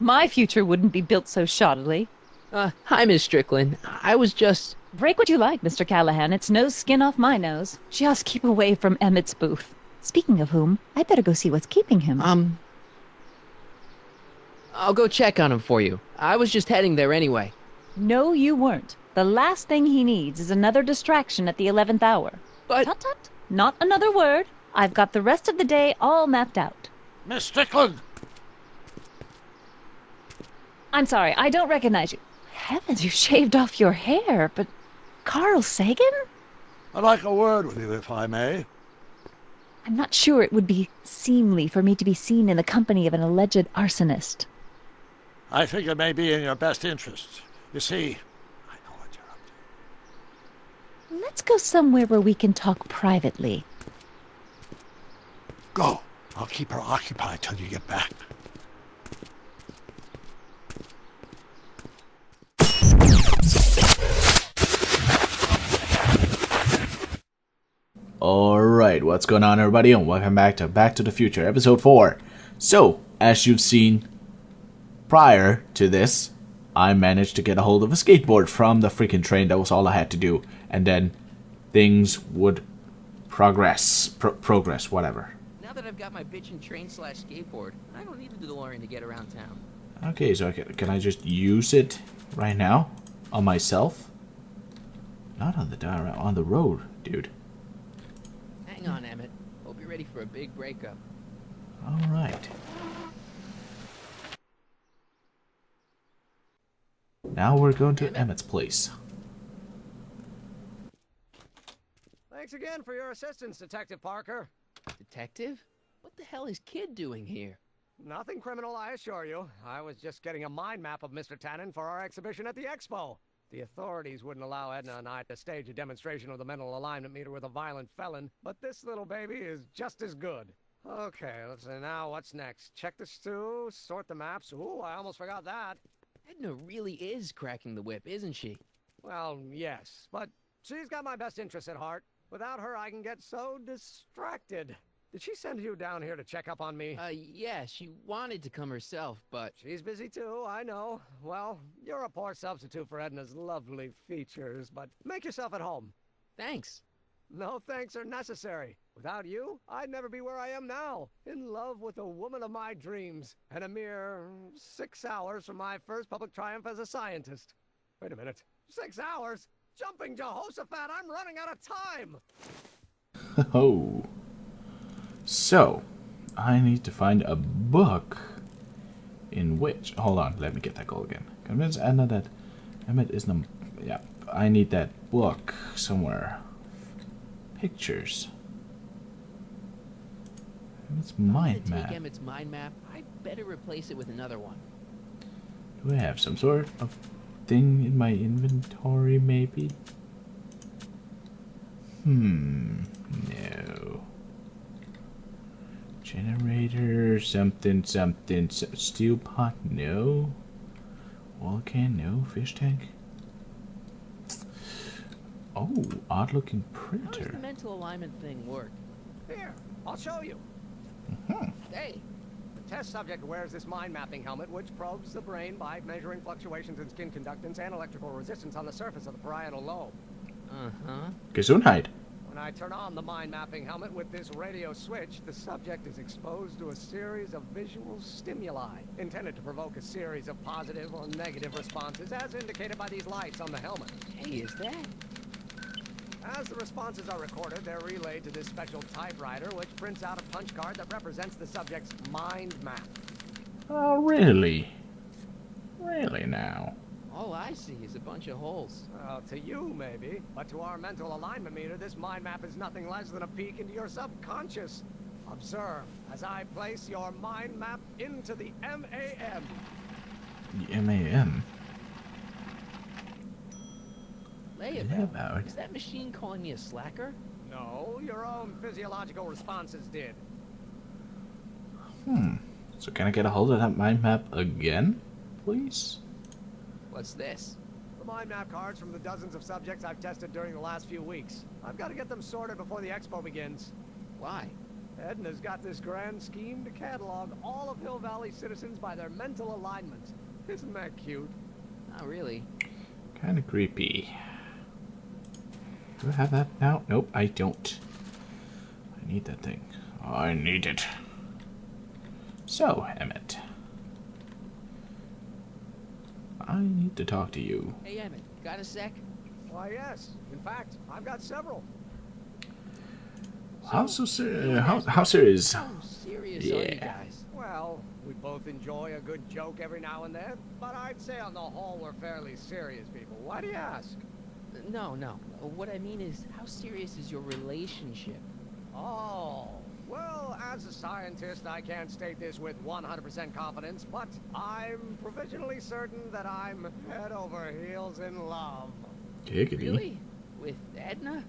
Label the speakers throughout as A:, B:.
A: My future wouldn't be built so shoddily.
B: Hi, Miss Strickland. I was just...
A: Break what you like, Mr. Callahan. It's no skin off my nose. Just keep away from Emmett's booth. Speaking of whom, I better go see what's keeping him.
B: I'll go check on him for you. I was just heading there anyway.
A: No, you weren't. The last thing he needs is another distraction at the 11th hour.
B: But...
A: Tut-tut. Not another word. I've got the rest of the day all mapped out.
C: Miss Strickland!
A: I'm sorry, I don't recognize you. Heavens, you shaved off your hair, but... Carl Sagan?
C: I'd like a word with you, if I may.
A: I'm not sure it would be seemly for me to be seen in the company of an alleged arsonist.
C: I think it may be in your best interests. You see, I know what you're up to.
A: Let's go somewhere where we can talk privately.
C: Go. I'll keep her occupied till you get back.
D: Alright, what's going on everybody, and welcome back to the Future, episode 4. So, as you've seen prior to this, I managed to get a hold of a skateboard from the freaking train. That was all I had to do. And then things would progress, whatever.
B: Now that I've got my bitchin' train/skateboard, I don't need a DeLorean to get around town.
D: Okay, so can I just use it right now? On myself? Not on the road, dude.
B: Hang on, Emmett. Hope you're ready for a big breakup.
D: Alright. Now we're going to Emmett's place.
E: Thanks again for your assistance, Detective Parker.
B: Detective? What the hell is Kid doing here?
E: Nothing criminal, I assure you. I was just getting a mind map of Mr. Tannen for our exhibition at the Expo. The authorities wouldn't allow Edna and I to stage a demonstration of the mental alignment meter with a violent felon, but this little baby is just as good. Okay, let's see now, what's next? Check the stew, sort the maps. Ooh, I almost forgot that.
B: Edna really is cracking the whip, isn't she?
E: Well, yes, but she's got my best interests at heart. Without her, I can get so distracted. Did she send you down here to check up on me?
B: Yeah, she wanted to come herself, but...
E: She's busy too, I know. Well, you're a poor substitute for Edna's lovely features, but make yourself at home.
B: Thanks.
E: No thanks are necessary. Without you, I'd never be where I am now. In love with the woman of my dreams. And a mere 6 hours from my first public triumph as a scientist. Wait a minute. 6 hours? Jumping Jehoshaphat, I'm running out of time!
D: Oh. So, I need to find a book in which... Hold on, let me get that goal again. Convince Anna that Emmett is the... Yeah, I need that book somewhere. Pictures. Emmett's mind map.
B: Take Emmett's mind map. I'd better replace it with another one.
D: Do I have some sort of thing in my inventory, maybe? No. Generator, something, steel pot, no. Oil can, no. Fish tank. Oh, odd looking
B: How does
D: printer.
B: the mental alignment thing work?
E: Here, I'll show you. Hey, the test subject wears this mind mapping helmet, which probes the brain by measuring fluctuations in skin conductance and electrical resistance on the surface of the parietal lobe.
B: Uh-huh.
D: Gesundheit.
E: When I turn on the mind mapping helmet with this radio switch, the subject is exposed to a series of visual stimuli, intended to provoke a series of positive or negative responses, as indicated by these lights on the helmet.
B: Hey, is that...
E: As the responses are recorded, they're relayed to this special typewriter, which prints out a punch card that represents the subject's mind map.
D: Oh, really? Really now?
B: All I see is a bunch of holes.
E: Well, to you, maybe. But to our mental alignment meter, this mind map is nothing less than a peek into your subconscious. Observe as I place your mind map into the MAM.
D: The MAM?
B: Layabelle, is that machine calling me a slacker?
E: No, your own physiological responses did.
D: So can I get a hold of that mind map again, please?
B: What's this?
E: The mind map cards from the dozens of subjects I've tested during the last few weeks. I've got to get them sorted before the expo begins.
B: Why?
E: Edna's got this grand scheme to catalog all of Hill Valley citizens by their mental alignment. Isn't that cute?
B: Not really.
D: Kind of creepy. Do I have that now? Nope, I don't. I need that thing. I need it. So, Emmett. I need to talk to you.
B: Hey, Emmett, got a sec?
E: Why, yes. In fact, I've got several.
D: How serious?
B: How serious are you
D: Yeah.
B: guys?
E: Well, we both enjoy a good joke every now and then, but I'd say on the whole we're fairly serious people. Why do you ask?
B: No. What I mean is, how serious is your relationship?
E: Oh, well, as a scientist, I can't state this with 100% confidence, but I'm provisionally certain that I'm head over heels in love.
D: Giggity.
B: Really? With Edna?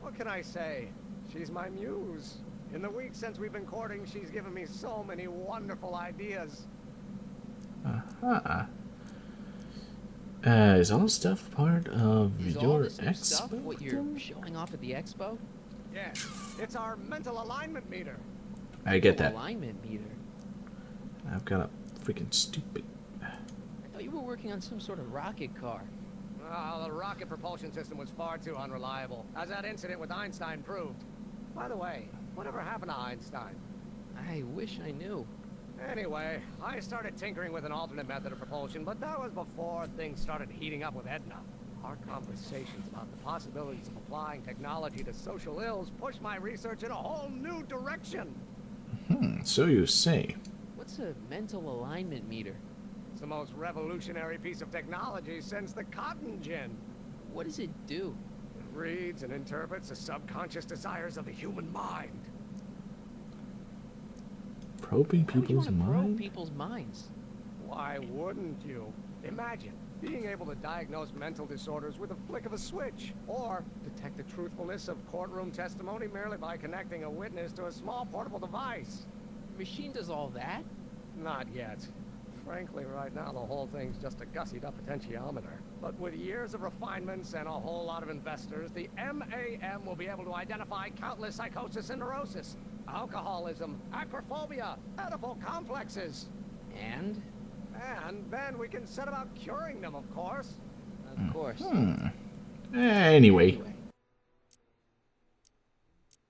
E: What can I say? She's my muse. In the weeks since we've been courting, she's given me so many wonderful ideas.
D: Uh-huh. Is all stuff part of
B: Is all
D: your
B: this new stuff
D: expo?
B: what you're showing off at the expo?
E: Yes, it's our mental alignment meter.
D: I get that.
B: Alignment meter.
D: I've got a freaking stupid...
B: I thought you were working on some sort of rocket car.
E: The rocket propulsion system was far too unreliable, as that incident with Einstein proved. By the way, whatever happened to Einstein?
B: I wish I knew.
E: Anyway, I started tinkering with an alternate method of propulsion, but that was before things started heating up with Edna. Our conversations about the possibilities of applying technology to social ills pushed my research in a whole new direction.
D: So you say.
B: What's a mental alignment meter?
E: It's the most revolutionary piece of technology since the cotton gin.
B: What does it do?
E: It reads and interprets the subconscious desires of the human mind.
D: Probing
B: Why would you
D: people's
B: want to probe
D: mind?
B: people's minds?
E: Why wouldn't you? Imagine being able to diagnose mental disorders with a flick of a switch, or detect the truthfulness of courtroom testimony merely by connecting a witness to a small portable device.
B: The machine does all that?
E: Not yet. Frankly, right now the whole thing's just a gussied up potentiometer. But with years of refinements and a whole lot of investors, the MAM will be able to identify countless psychosis and neurosis, alcoholism, acrophobia, edible complexes.
B: And?
E: And then we can set about curing them, of course.
B: Of course.
D: Anyway.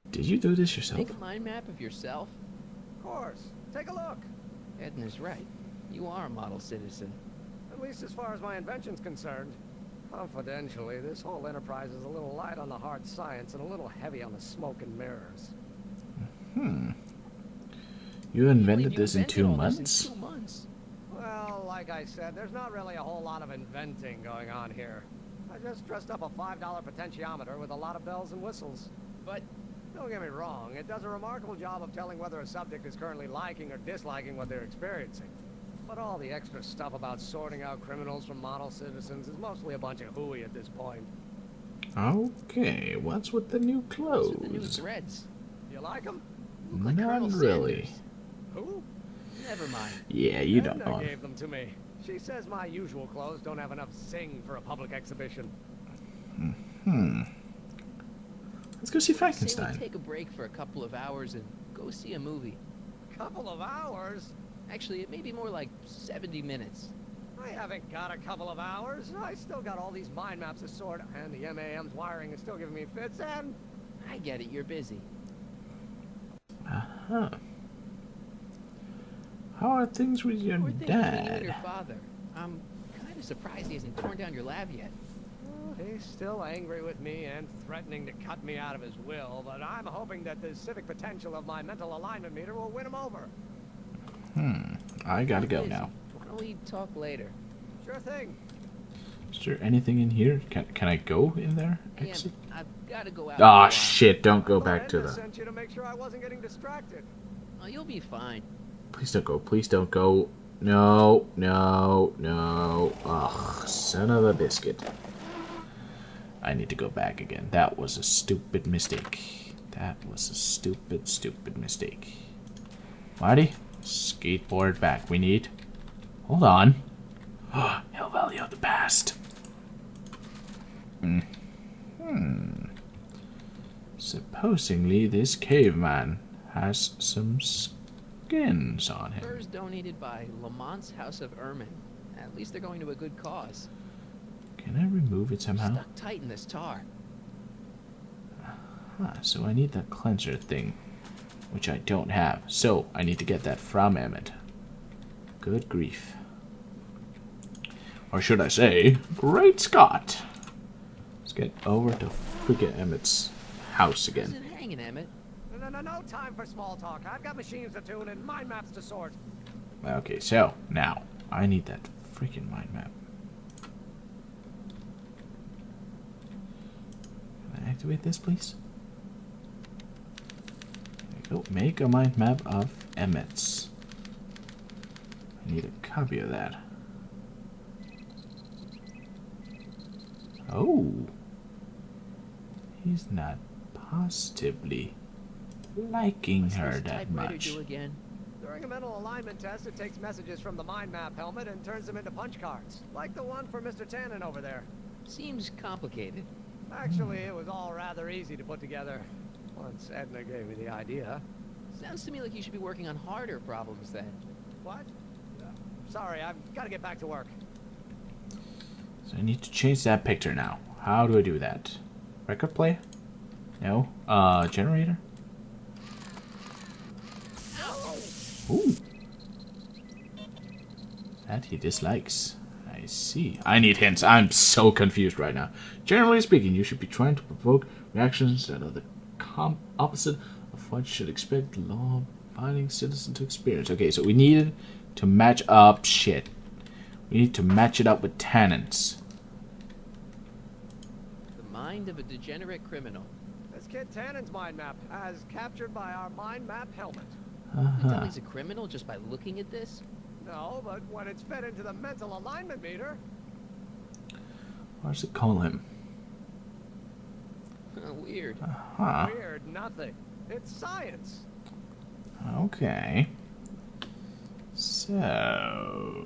D: Did you do this yourself?
B: Make a mind map of yourself?
E: Of course. Take a look.
B: Edna's right. You are a model citizen.
E: At least as far as my invention's concerned. Confidentially, this whole enterprise is a little light on the hard science and a little heavy on the smoke and mirrors.
D: You invented
B: You
D: this in
B: invented
D: 2
B: all this
D: months?
B: in 2 months.
E: Well, like I said, there's not really a whole lot of inventing going on here. I just dressed up a $5 potentiometer with a lot of bells and whistles.
B: But
E: Don't get me wrong, it does a remarkable job of telling whether a subject is currently liking or disliking what they're experiencing. But all the extra stuff about sorting out criminals from model citizens is mostly a bunch of hooey at this point.
D: Okay, what's with the new
B: what's with the new
D: clothes?
B: threads?
E: You like them?
B: Look like
D: Not
B: Colonel
D: really.
B: Sanders.
E: Who?
B: Never mind.
D: Yeah, you don't
E: Edna
D: know.
E: gave them to me. She says my usual clothes don't have enough zing for a public exhibition.
D: Let's go see
B: Say
D: Frankenstein.
B: we take a break for a couple of hours and go see a movie.
E: Couple of hours?
B: Actually, it may be more like 70 minutes.
E: I haven't got a couple of hours. I still got all these mind maps to sort, and the MAM's wiring is still giving me fits, and...
B: I get it, you're busy.
D: Uh-huh. How are things with your
B: We're thinking between you and
D: dad?
B: your father. I'm kind of surprised he hasn't torn down your lab yet.
E: Well, he's still angry with me and threatening to cut me out of his will, but I'm hoping that the civic potential of my mental alignment meter will win him over.
D: I gotta go
B: Busy.
D: now.
B: Why don't we talk later?
E: Sure thing.
D: Is there anything in here? Can I go in there?
B: Hey,
D: Exit?
B: I've got to go out.
D: Ah,
B: for a while.
D: shit, don't go
E: But
D: back to
E: Edna
D: the...
E: sent you to make sure I wasn't getting distracted.
B: Oh, you'll be fine.
D: Please don't go, please don't go. No, no, no. Ugh, son of a biscuit. I need to go back again. That was a stupid mistake. That was a stupid, stupid mistake. Marty, skateboard back. We need... Hold on. Hill Valley of the past. Supposingly, this caveman has some skins on him.
B: Furs donated by Lamont's House of Ermine. At least they're going to a good cause.
D: Can I remove it somehow?
B: Stuck tight in this tar.
D: So I need that cleanser thing, which I don't have. So I need to get that from Emmett. Good grief. Or should I say, great Scott. Let's get over to freaking Emmett's house
B: How's
D: again.
B: it hanging, Emmett?
E: No time for small talk. I've got machines to tune and mind maps to sort.
D: Okay, so now I need that freaking mind map. Can I activate this, please? There we go. Make a mind map of Emmett's. I need a copy of that. Oh. He's not positively liking
B: What's
D: her
B: this
D: that
B: typewriter
D: much.
B: do again?
E: During a mental alignment test, it takes messages from the mind map helmet and turns them into punch cards, like the one for Mr. Tannen over there.
B: Seems complicated.
E: Actually, it was all rather easy to put together, once Edna gave me the idea.
B: Sounds to me like you should be working on harder problems then.
E: What? Sorry, I've got to get back to work.
D: So I need to change that picture now. How do I do that? Record player? No. Generator? Ooh. That he dislikes. I see. I need hints. I'm so confused right now. Generally speaking, you should be trying to provoke reactions that are the opposite of what you should expect law-abiding citizen to experience. Okay, so we needed to match up shit. We need to match it up with Tannen's.
B: The mind of a degenerate criminal.
E: This kid Tannen's mind map, as captured by our mind map helmet.
B: You can tell he's a criminal just by looking at this?
E: No, but when it's fed into the mental alignment meter...
D: What does it call him?
B: Weird.
D: Huh.
E: Weird, nothing. It's science.
D: Okay. So,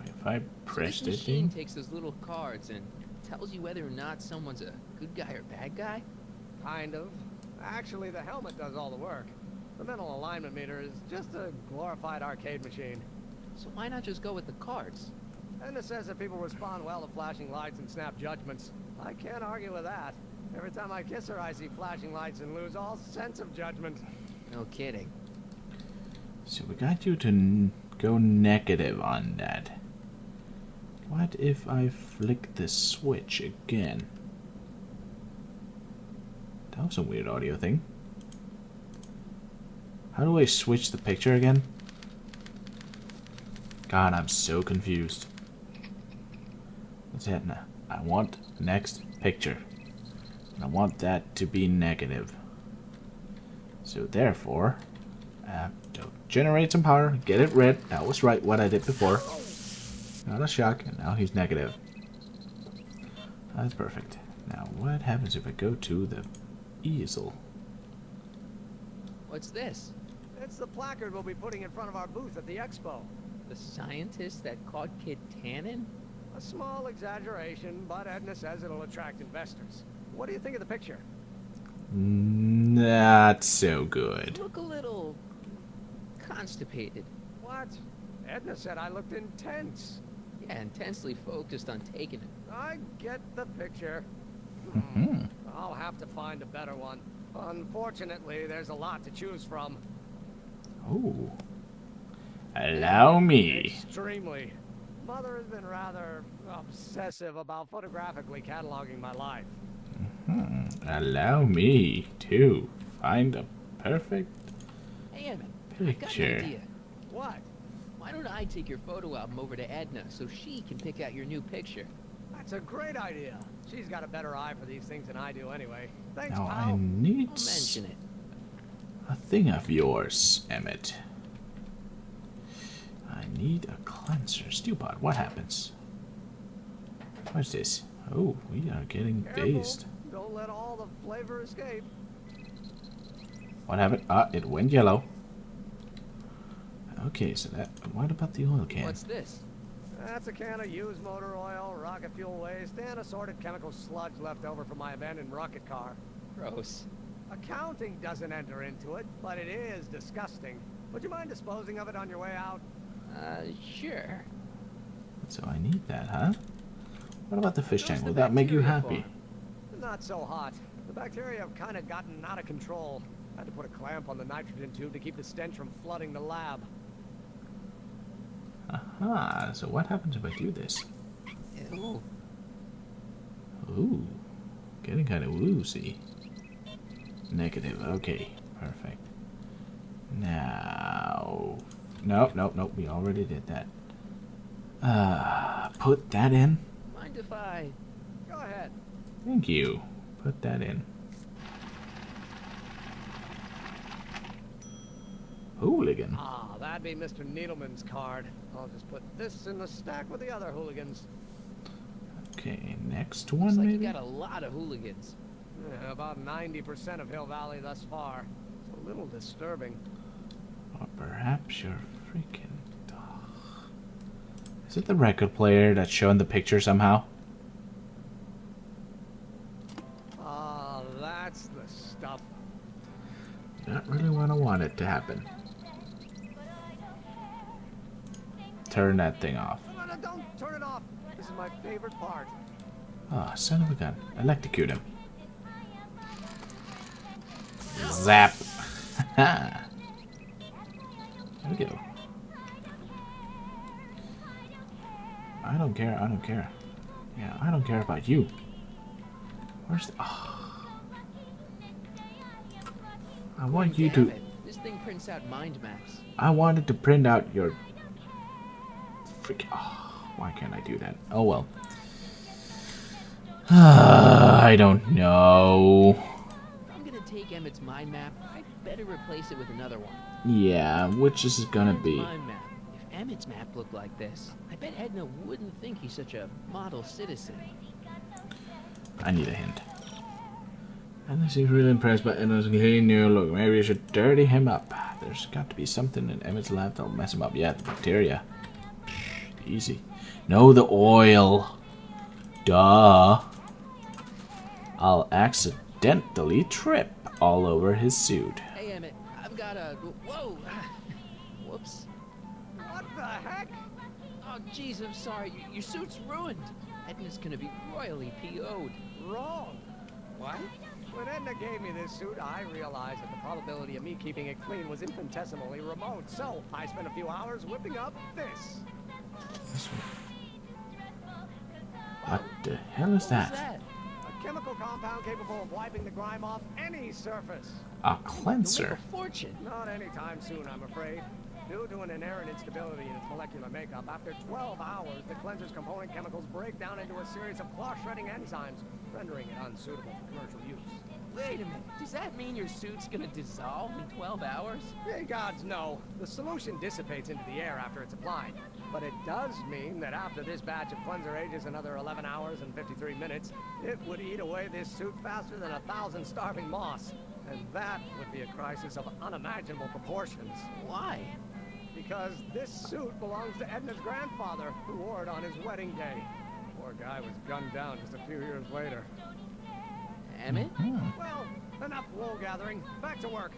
D: if I press
B: So this
D: this
B: machine
D: thing,
B: takes those little cards and tells you whether or not someone's a good guy or bad guy?
E: Kind of. Actually, the helmet does all the work. The mental alignment meter is just a glorified arcade machine.
B: So why not just go with the cards?
E: Edna says that people respond well to flashing lights and snap judgments. I can't argue with that. Every time I kiss her, I see flashing lights and lose all sense of judgment.
B: No kidding.
D: so we got you to go negative on that. What if I flick the switch again? That was a weird audio thing. How do I switch the picture again? God, I'm so confused. What's that now? I want next picture. And I want that to be negative. So therefore, to generate some power, get it red. That was right, what I did before. Not a shock, and now he's negative. That's perfect. Now what happens if I go to the easel?
B: What's this?
E: It's the placard we'll be putting in front of our booth at the expo.
B: The scientist that caught Kid Tannen?
E: A small exaggeration, but Edna says it'll attract investors. What do you think of the picture?
D: Not so good.
B: You look a little constipated.
E: What? Edna said I looked intense.
B: Yeah, intensely focused on taking it.
E: I get the picture. I'll have to find a better one. Unfortunately, there's a lot to choose from.
D: Oh. Allow me.
E: Extremely. Mother has been rather obsessive about photographically cataloging my life.
D: Allow me to find a perfect
B: Hey, Emmett, I've got an
D: picture.
B: idea.
E: What?
B: Why don't I take your photo album over to Edna so she can pick out your new picture?
E: That's a great idea. She's got a better eye for these things than I do anyway. Thanks,
D: Now I
E: pal.
D: need
B: I'll mention it.
D: a thing of yours, Emmett. I need a cleanser. Stewpot, what happens? What's this? Oh, we are getting
E: Careful.
D: dazed.
E: Don't let all the flavor escape.
D: What happened? Ah, it went yellow. Okay, so that. What about the oil can?
B: What's this?
E: That's a can of used motor oil, rocket fuel waste, and assorted chemical sludge left over from my abandoned rocket car.
B: Gross.
E: Accounting doesn't enter into it, but it is disgusting. Would you mind disposing of it on your way out?
B: Sure.
D: So I need that, huh? What about the fish
B: How's
D: tank?
B: the
D: Will that make you
B: bacteria
D: happy?
B: farm?
E: Not so hot. The bacteria have kind of gotten out of control. I had to put a clamp on the nitrogen tube to keep the stench from flooding the lab.
D: Aha, so what happens if I do this?
B: Ew.
D: Ooh, getting kind of woozy. Negative, okay, perfect. Now... Nope, we already did that. Put that in.
B: Mind if I...
E: Go ahead.
D: Thank you. Put that in. Hooligan.
E: Ah, that'd be Mr. Needleman's card. I'll just put this in the stack with the other hooligans.
D: Okay, next
B: Looks
D: one
B: like
D: maybe?
B: you got a lot of hooligans.
E: Yeah, about 90% of Hill Valley thus far. It's a little disturbing.
D: Or perhaps you're freaking... Is it the record player that's showing the picture somehow?
E: Ah, that's the stuff.
D: Not really what I want it to happen. Turn that thing off.
E: No, don't turn it off. This is my favorite part.
D: Oh, son of a gun. Electrocute him. Zap. There we go. I don't care. Yeah, I don't care about you. Where's the... Oh. I want you
B: Damn
D: to...
B: it. This thing prints out mind maps.
D: I wanted to print out your... Freaking... Oh, why can't I do that? Oh well. I don't know.
B: If I'm gonna take Emmett's mind map, I'd better replace it with another one.
D: Yeah, which is it gonna
B: Emmett's
D: be?
B: mind map. If Emmett's map looked like this, I bet Edna wouldn't think he's such a model citizen.
D: I need a hint. Edna seems really impressed by Edna's clean new look. Maybe you should dirty him up. There's got to be something in Emmett's lab that'll mess him up. Yeah, the bacteria. Easy. No, the oil. Duh. I'll accidentally trip all over his suit.
B: Hey, Emmett, I've got a... Whoa! Whoops.
E: What the heck?
B: Oh, jeez, I'm sorry. Your suit's ruined. Edna's gonna be royally PO'd.
E: Wrong.
B: What?
E: When Edna gave me this suit, I realized that the probability of me keeping it clean was infinitesimally remote. So I spent a few hours whipping up this.
D: This one. What the hell is
B: What was
D: that?
B: that?
E: A chemical compound capable of wiping the grime off any surface.
D: A
B: You'll make
D: cleanser.
B: a fortune.
E: Not anytime soon, I'm afraid. Due to an inherent instability in its molecular makeup, after 12 hours, the cleanser's component chemicals break down into a series of cloth-shredding enzymes, rendering it unsuitable for commercial use.
B: Wait a minute. Does that mean your suit's gonna dissolve in 12 hours?
E: Hey, gods, no. The solution dissipates into the air after it's applied. But it does mean that after this batch of cleanser ages another 11 hours and 53 minutes, it would eat away this suit faster than 1,000 starving moths. And that would be a crisis of unimaginable proportions.
B: Why?
E: Because this suit belongs to Edna's grandfather, who wore it on his wedding day. Poor guy was gunned down just a few years later.
B: Emmett?
E: Well, enough wool gathering. Back to work.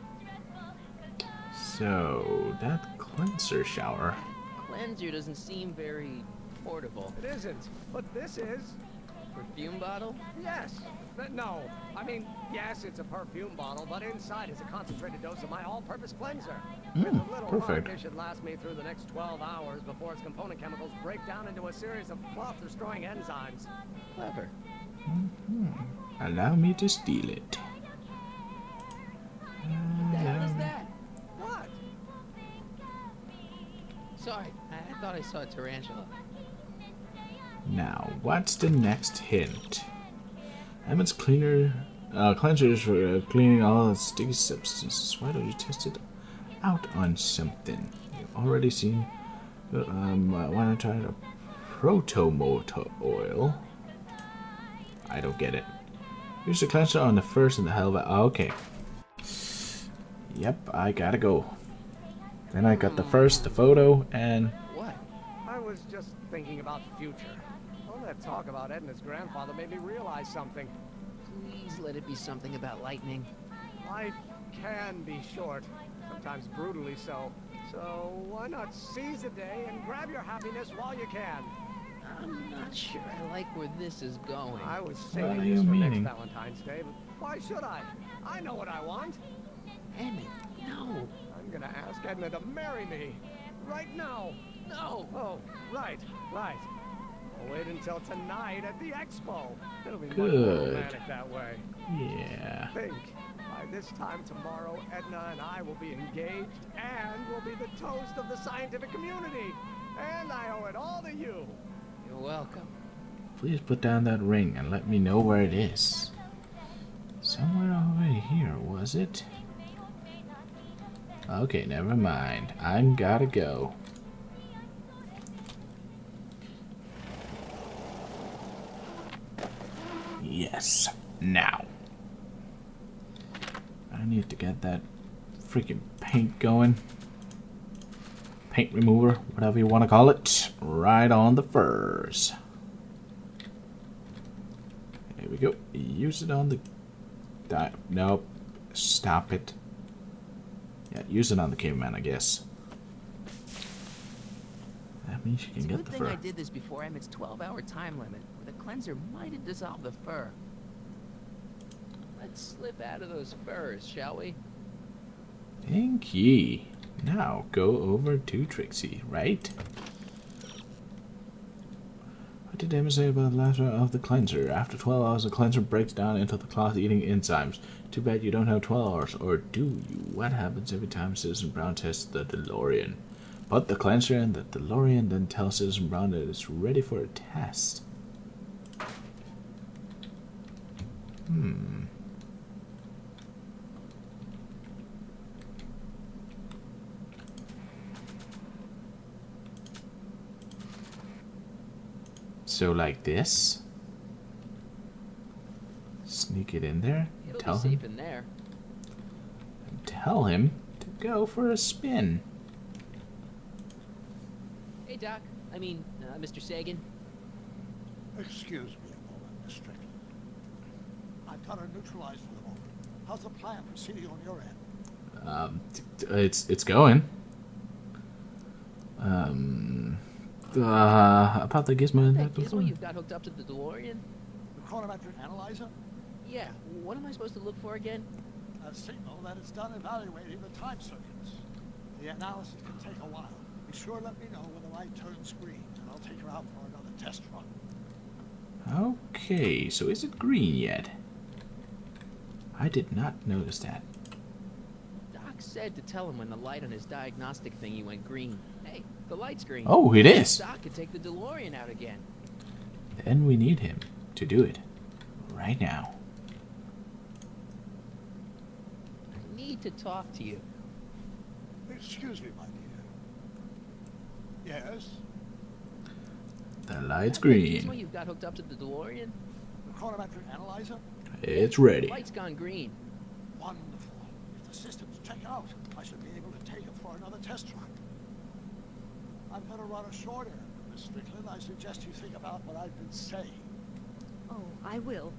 D: So, that cleanser shower.
B: Cleanser doesn't seem very portable.
E: It isn't, but this is.
B: Perfume bottle?
E: Yes. No. I mean, yes, it's a perfume bottle, but inside is a concentrated dose of my all-purpose cleanser. With a little
D: perfect.
E: luck, it should last me through the next 12 hours before its component chemicals break down into a series of cloth-destroying enzymes.
B: Clever.
D: Allow me to steal it.
B: What the hell is that?
E: What?
B: Sorry, I thought I saw a tarantula.
D: Now, what's the next hint? Emmett's cleaner, cleansers for cleaning all the sticky substances. Why don't you test it out on something? You've already seen. Why not try the protomotor oil? I don't get it. Use the cleanser on the first and the helmet. Oh, okay. Yep, I gotta go. Then I got the first, the photo, and
B: What?
E: I was just thinking about the future. All that talk about Edna's grandfather made me realize something.
B: Please let it be something about lightning.
E: Life can be short, sometimes brutally so. So why not seize the day and grab your happiness while you can?
B: I'm not sure I like where this is going.
E: I was
D: What
E: saving
D: are
E: this
D: you
E: for
D: meaning?
E: next Valentine's Day, but why should I? I know what I want.
B: Emmett, no.
E: I'm gonna ask Edna to marry me. Right now.
B: No.
E: Oh, right. I'll wait until tonight at the expo. It'll be much
D: Good.
E: more romantic that way.
D: Yeah.
E: Think. By this time tomorrow, Edna and I will be engaged and will be the toast of the scientific community. And I owe it all to you.
B: You're welcome.
D: Please put down that ring and let me know where it is. Somewhere over here, was it? Okay, never mind. I'm gotta go. Yes, now. I need to get that freaking paint going. Paint remover, whatever you want to call it. Right on the furs. There we go. Use it on the... Nope. Stop it. Yeah, use it on the caveman, I guess. That means you can
B: It's a
D: get
B: good
D: the
B: thing
D: fur.
B: I did this before Emmett's 12-hour time limit, where the cleanser might have dissolved the fur. Let's slip out of those furs, shall we?
D: Thank ye. Now go over to Trixie, right? What did Emma say about the last of the cleanser? After 12 hours, the cleanser breaks down into the cloth-eating enzymes. Too bad you don't have 12 hours, or do you? What happens every time Citizen Brown tests the DeLorean? Put the cleanser in the DeLorean, then tell Citizen Brown that it's ready for a test. So like this? Sneak it in there?
B: It'll
D: Tell
B: be
D: him?
B: safe in there.
D: Tell him to go for a spin.
B: Hey, Doc. I mean, Mr. Sagan.
C: Excuse me a moment, Miss Strickland. I've got her neutralized for the moment. How's the plan proceeding on your end?
D: It's going. About the gizmo
B: That
D: that
B: gizmo you've got hooked up to the DeLorean?
C: The chronometric analyzer?
B: Yeah. What am I supposed to look for again?
C: A signal that it's done evaluating the time circuits. The analysis can take a while. Be sure to let me know when the light turns green, and I'll take her out for another test run.
D: Okay, so is it green yet? I did not notice that.
B: Doc said to tell him when the light on his diagnostic thingy went green. Hey, the light's green.
D: Oh, it is.
B: Doc could take the DeLorean out again.
D: Then we need him to do it right now.
B: I need to talk to you.
C: Excuse me, my dear. Yes?
D: The light's
B: That gizmo
D: green.
B: you've got hooked up to the DeLorean?
C: The chronometric analyzer?
D: It's
B: The
D: ready.
B: light's gone green.
C: Wonderful. If the systems check out, I should be able to take it for another test run. I'm going to run a short errand, Miss Strickland. I suggest you think about what I've been saying.
A: Oh, I will.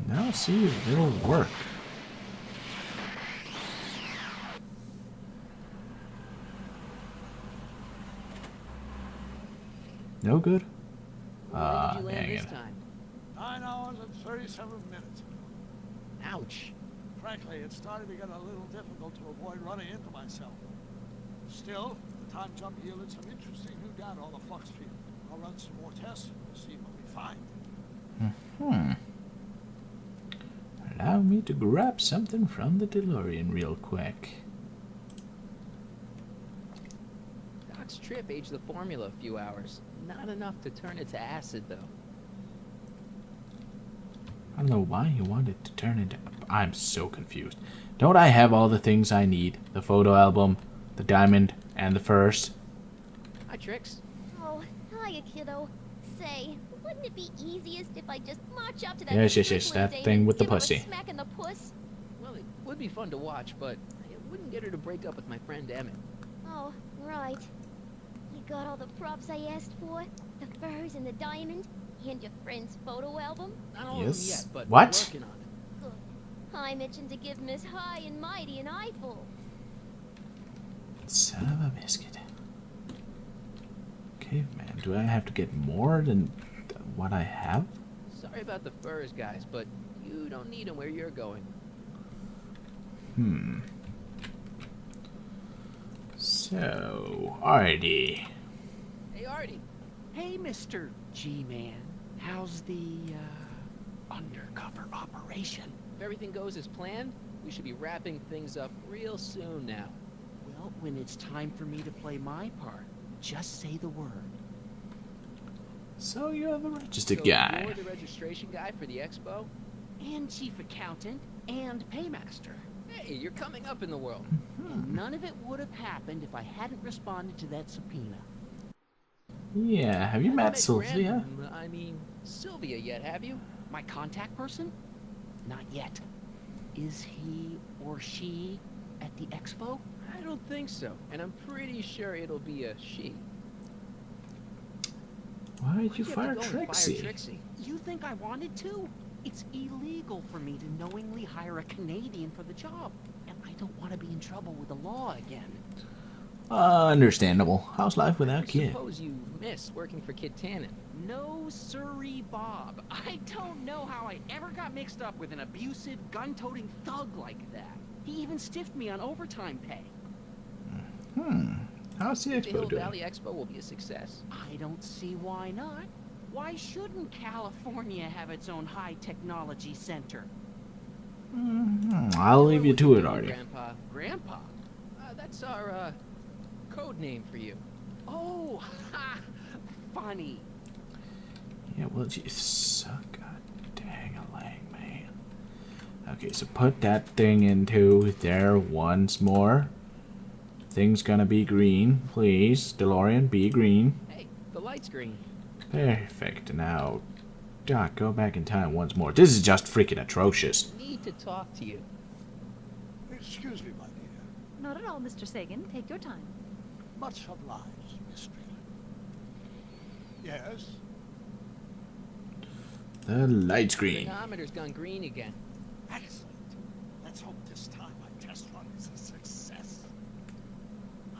D: Now see if it'll work. No good?
B: Where did you land
D: dang
B: this
D: it.
B: time?
C: 9 hours and 37 minutes.
B: Ouch.
C: Frankly, it's starting to get a little difficult to avoid running into myself. Still, the time jump yielded some interesting new data on the flux field. I'll run some more tests and we'll see what we find.
D: Allow me to grab something from the DeLorean real quick.
B: Doc's trip aged the formula a few hours. Not enough to turn it to acid, though.
D: I don't know why he wanted to turn into... I'm so confused. Don't I have all the things I need? The photo album, the diamond, and the furs?
B: Hi, Trix.
F: Oh, hiya, kiddo. Say, wouldn't it be easiest if I just march up to that
D: Yes,
F: Strickland
D: that
F: dame
D: thing
F: and
D: with the
F: give her a
D: pussy.
F: smack in the puss?
B: Well, it would be fun to watch, but it wouldn't get her to break up with my friend Emmett.
F: Oh, right. You got all the props I asked for? The furs and the diamond? And your friend's photo album?
B: Not all of them
D: Yes.
B: yet, but
D: What?
B: we're working on it.
F: Good. I'm itching to give Miss High and Mighty an eyeful.
D: Son of a biscuit. Caveman, do I have to get more than what I have?
B: Sorry about the furs, guys, but you don't need them where you're going.
D: So, Artie.
B: Hey, Artie.
G: Hey, Mr. G-Man. How's the, undercover operation?
B: If everything goes as planned, we should be wrapping things up real soon now.
G: Well, when it's time for me to play my part, just say the word.
D: So you're the registered
B: So
D: guy.
B: you're the registration guy for the expo?
G: And chief accountant, and paymaster.
B: Hey, you're coming up in the world.
G: And none of it would have happened if I hadn't responded to that subpoena.
D: Yeah, have you met Sylvia?
B: I mean, Sylvia yet, have you?
G: My contact person? Not yet. Is he or she at the expo?
B: I don't think so, and I'm pretty sure it'll be a she.
D: Why did
B: Why'd
D: you
B: have to
D: fire
B: go and
D: Trixie?
B: Fire Trixie?
G: You think I wanted to? It's illegal for me to knowingly hire a Canadian for the job. And I don't want to be in trouble with the law again.
D: Understandable. How's life without
B: I
D: kid?
B: suppose you miss working for Kid Tannen.
G: No siree, Bob. I don't know how I ever got mixed up with an abusive, gun-toting thug like that. He even stiffed me on overtime pay.
D: How's the
B: The
D: expo
B: Hill
D: doing?
B: Valley Expo will be a success.
G: I don't see why not. Why shouldn't California have its own high-technology center?
D: I'll leave you
B: What
D: to
B: would
D: it,
B: do,
D: Artie.
B: Grandpa.
G: Grandpa?
B: That's our, code name for you.
G: Oh, ha! Funny.
D: Yeah, well, you suck. God dang a leg, man. Okay, so put that thing into there once more. Thing's gonna be green, please. DeLorean, be green.
B: Hey, the light's green.
D: Perfect. Now, Doc, go back in time once more. This is just freaking atrocious.
B: Need to talk to you.
C: Excuse me, my dear.
A: Not at all, Mr. Sagan. Take your time.
C: Much obliged, Miss Strickland. Yes?
D: The light's
B: The
D: green.
B: chronometer's gone green again.
C: Excellent. Let's hope this time my test run is a success.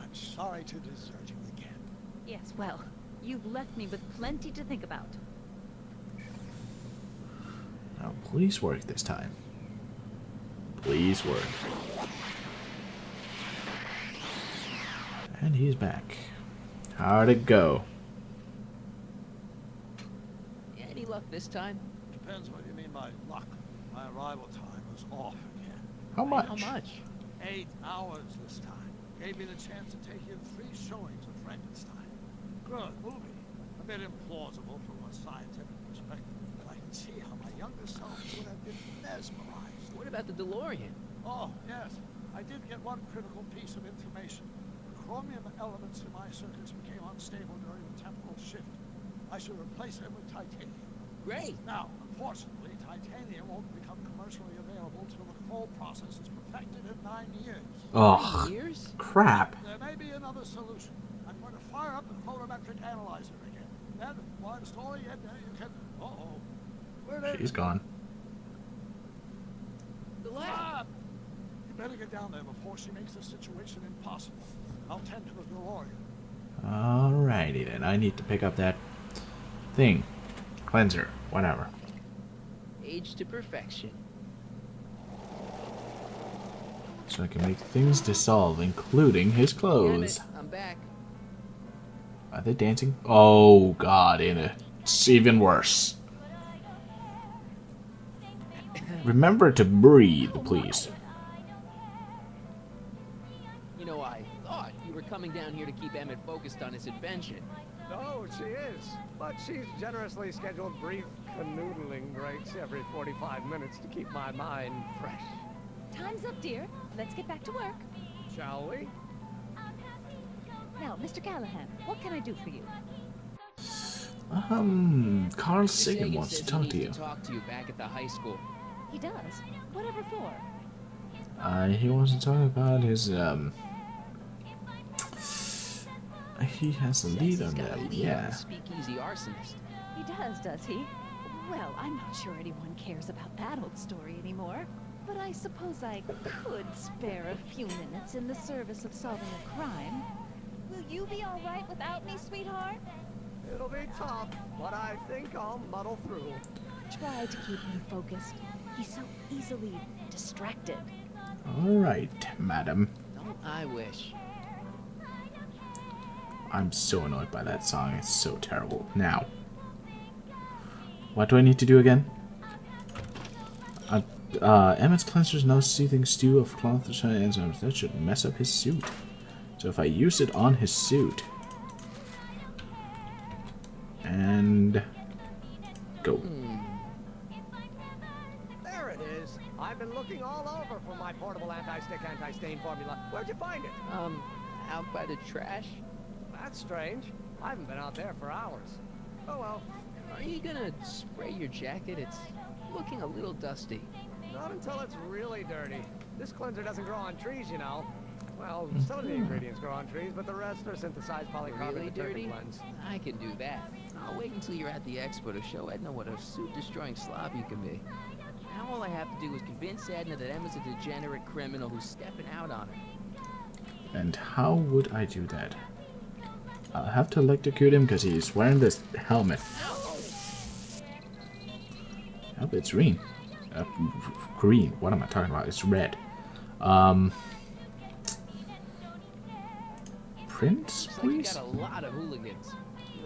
C: I'm sorry to desert you again.
A: Yes, well, you've left me with plenty to think about.
D: Now, please work this time. Please work. And he's back. How'd it go?
B: Any luck this time?
C: Depends what you mean by luck. My arrival time was off again.
D: How much?
B: How much?
C: 8 hours this time. Gave me the chance to take in 3 showings of Frankenstein. Good movie. A bit implausible from a scientific perspective, but I can see how my younger self would have been mesmerized.
B: What about the DeLorean?
C: Oh, yes. I did get one critical piece of information. The chromium elements in my circuits became unstable during the temporal shift. I should replace them with titanium.
B: Great.
C: Now, unfortunately, titanium won't become commercially available till the control process is perfected in 9 years.
D: Oh,
B: Years?
D: crap.
C: There may be another solution. I'm going to fire up the photometric analyzer again. Then, while installing it, you can... Uh-oh. Where did
D: She's gone.
B: The lab.
C: Stop! You better get down there before she makes the situation impossible. I'll tend to the DeLorean.
D: Alrighty then. I need to pick up that thing. Cleanser. Whatever.
B: Age to perfection.
D: So I can make things dissolve, including his
B: Damn
D: clothes.
B: it, I'm back.
D: Are they dancing? Oh god, it's even worse. Remember to breathe, please.
B: You know, I thought you were coming down here to keep Emmett focused on his invention.
E: No, she is. But she's generously scheduled brief canoodling breaks every 45 minutes to keep my mind fresh.
A: Time's up, dear. Let's get back to work.
E: Shall we?
A: Now, Mr. Callahan, what can I do for you?
D: Carl
B: Mr.
D: Sagan wants
B: says
D: to talk
B: he
D: to you.
B: needs to talk to you back at the high school.
A: He does? Whatever for?
D: He wants to talk about his, he has a
B: Says
D: lead
B: he's
D: on
B: got a
D: that,
B: lead on
D: yeah.
B: the speakeasy arsonist.
A: He does he? Well, I'm not sure anyone cares about that old story anymore. But I suppose I could spare a few minutes in the service of solving a crime. Will you be all right without me, sweetheart?
E: It'll be tough, but I think I'll muddle through.
A: Try to keep him focused. He's so easily distracted.
D: Alright, madam.
B: Don't I wish?
D: I'm so annoyed by that song. It's so terrible. Now, what do I need to do again? Emmett's cleanser's no seething stew of cloth or shiny enzymes. That should mess up his suit. So if I use it on his suit... And... Go.
E: There it is. I've been looking all over for my portable anti-stick, anti-stain formula. Where'd you find it?
B: Out by the trash?
E: That's strange. I haven't been out there for hours. Oh well.
B: Are you gonna spray your jacket? It's looking a little dusty.
E: Not until it's really dirty. This cleanser doesn't grow on trees, you know. Well, some of the ingredients grow on trees, but the rest are synthesized polycarbonate
B: Really dirty?
E: blends.
B: I can do that. I'll wait until you're at the expo to show Edna what a suit-destroying slob you can be. Now all I have to do is convince Edna that Emma's a degenerate criminal who's stepping out on her.
D: And how would I do that? I'll have to electrocute him because he's wearing this helmet. Oh, it's green. Green. What am I talking about? It's red. Prince,
B: Looks like
D: please?
B: you got a lot of hooligans.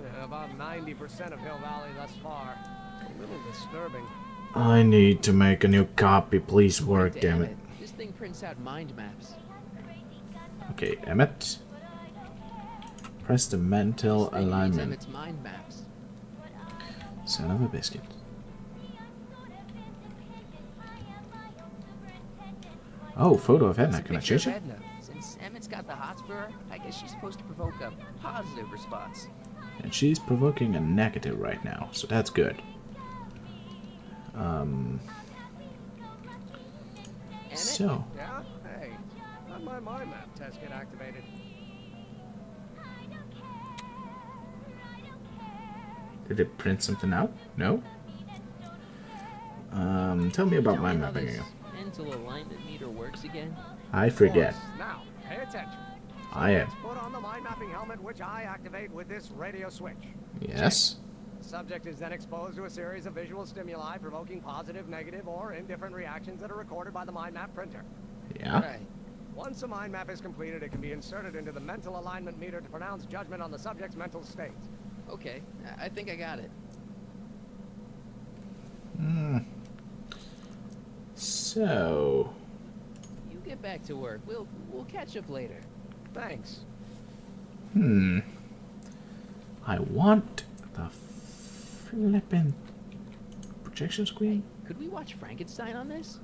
E: Yeah, about 90% of Hill Valley thus far. A little disturbing.
D: I need to make a new copy. Please work, damn it.
B: This thing prints out mind maps.
D: Okay, Emmett. Press the mental
B: This thing reads
D: alignment.
B: Emmett's mind maps.
D: Son of a biscuit. Oh, photo of Edna.
B: It's a
D: Can I
B: picture
D: change
B: of
D: it?
B: Edna. Since Emmett's got the hots for her, I guess she's supposed to provoke a positive response.
D: And she's provoking a negative right now, so that's good.
B: Emmett?
D: So,
E: Yeah? Hey, how'd my mind map test get activated?
D: did it print something out? No? Tell me about
B: Tell
D: mind
B: me how
D: mapping
B: this
D: again.
B: mental alignment meter works again.
D: I forget.
E: Of course. Now, pay attention.
D: I am.
E: Let's put on the mind mapping helmet, which I activate with this radio switch.
D: Yes?
E: The subject is then exposed to a series of visual stimuli provoking positive, negative, or indifferent reactions that are recorded by the mind map printer.
D: Yeah?
B: Right.
E: Once a mind map is completed, it can be inserted into the mental alignment meter to pronounce judgment on the subject's mental state.
B: Okay, I think I got it.
D: So...
B: You get back to work. We'll catch up later.
E: Thanks.
D: I want the flippin' projection screen.
B: Could we watch Frankenstein on this?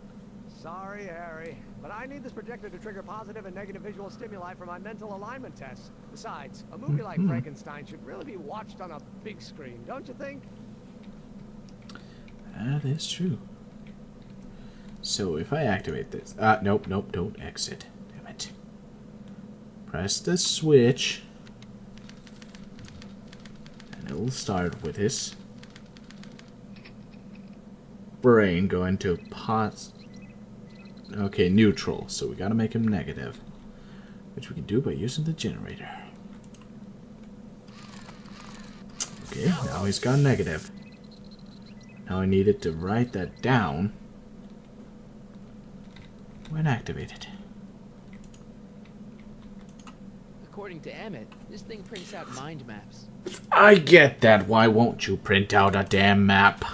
E: Sorry, Harry, but I need this projector to trigger positive and negative visual stimuli for my mental alignment tests. Besides, a movie like Frankenstein should really be watched on a big screen, don't you think?
D: That is true. So if I activate this... nope, don't exit. Damn it. Press the switch. And it'll start with his brain going to okay, neutral. So we gotta make him negative. Which we can do by using the generator. Okay, now he's gone negative. Now I needed to write that down when activated.
B: According to Emmett, this thing prints out mind maps.
D: I get that. Why won't you print out a damn map?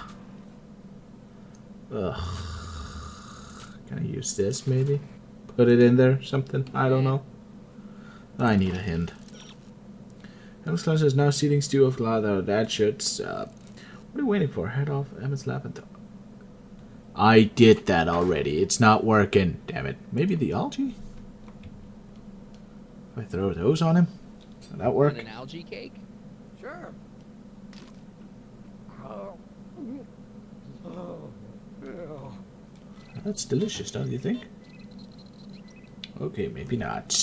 D: Ugh. Can I use this maybe? Put it in there, something? I don't know. I need a hint. Emmett's cleanser is now seating stew of leather. That should stop. What are you waiting for? Head off Emmett's lap and I did that already. It's not working. Damn it. Maybe the algae? If I throw those on him? Will that work?
B: Want an algae cake?
E: Sure.
D: That's delicious, don't you think? Okay, maybe not.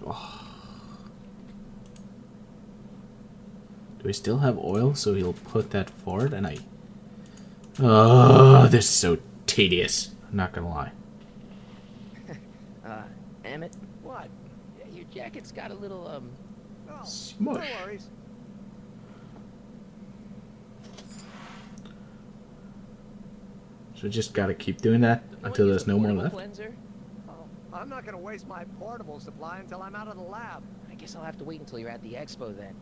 D: Oh. Do we still have oil? So he'll put that forward, and I... Oh, this is so tedious. I'm not gonna lie.
B: Emmett,
E: What?
B: your jacket's got a little,
E: Oh,
D: Smush.
E: no worries.
D: So just gotta keep doing that until there's no more left.
B: Cleanser?
E: Oh, I'm not gonna waste my portable supply until I'm out of the lab.
B: I guess I'll have to wait until you're at the expo then.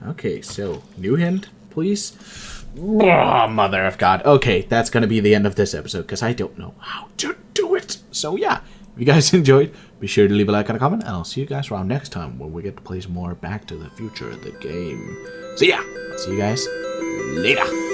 D: Okay, so new hint, please. Oh, mother of God. Okay, that's gonna be the end of this episode because I don't know how to do it. So yeah, if you guys enjoyed, be sure to leave a like and a comment, and I'll see you guys around next time when we get to play some more Back to the Future, the game. So yeah, see you guys later.